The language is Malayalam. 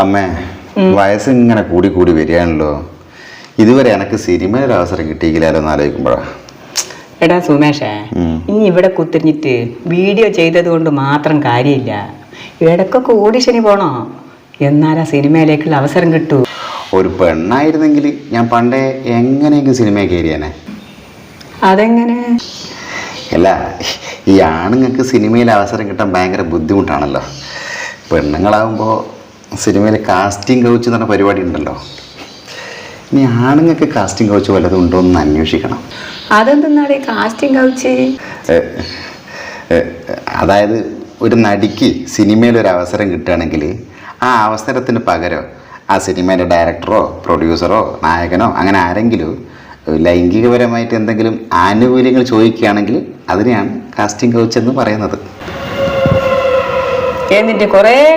അമ്മേ വയസ്സ് ഇങ്ങനെ കൂടി കൂടി വരികയാണല്ലോ. ഇതുവരെ എനിക്ക് സിനിമയിൽ അവസരം കിട്ടിയില്ലാലോ എന്ന് ആലോചിക്കുമ്പോഴാ. എടാ സുമേഷേ, ഇനി ഇവിടെ കുത്തിരിഞ്ഞിട്ട് വീഡിയോ ചെയ്തത് കൊണ്ട് മാത്രം കാര്യമില്ല. ഇടയ്ക്കൊക്കെ ഓഡിഷന് പോണോ, എന്നാലാ സിനിമയിലേക്കുള്ള അവസരം കിട്ടൂ. ഒരു പെണ്ണായിരുന്നെങ്കിൽ ഞാൻ പണ്ടേ എങ്ങനെയെങ്കിലും സിനിമയിൽ കയറിയാനെ. അതെങ്ങനെ? അല്ല, ഈ ആണുങ്ങൾക്ക് സിനിമയിൽ അവസരം കിട്ടാൻ ഭയങ്കര ബുദ്ധിമുട്ടാണല്ലോ. പെണ്ണുങ്ങളാകുമ്പോൾ സിനിമയിൽ കാസ്റ്റിംഗ് കൗച്ച് എന്ന് പറഞ്ഞ പരിപാടി ഉണ്ടല്ലോ. ഇനി ആണുങ്ങൾക്ക് കാസ്റ്റിംഗ് കൗച്ച് വല്ലതും ഉണ്ടോ എന്ന് അന്വേഷിക്കണം. അതെന്തെന്നാളെ കാസ്റ്റിംഗ് കൗച്ച്? അതായത് ഒരു നടിക്ക് സിനിമയിൽ ഒരു അവസരം കിട്ടുകയാണെങ്കിൽ ആ അവസരത്തിന് പകരം ആ സിനിമയിലെ ഡയറക്ടറോ പ്രൊഡ്യൂസറോ നായകനോ അങ്ങനെ ആരെങ്കിലും ലൈംഗികപരമായിട്ട് എന്തെങ്കിലും ആനുകൂല്യങ്ങൾ ചോദിക്കുകയാണെങ്കിൽ അതിനെയാണ് കാസ്റ്റിംഗ് കൗച്ച് എന്ന് പറയുന്നത്. എന്നിട്ട് കുറേ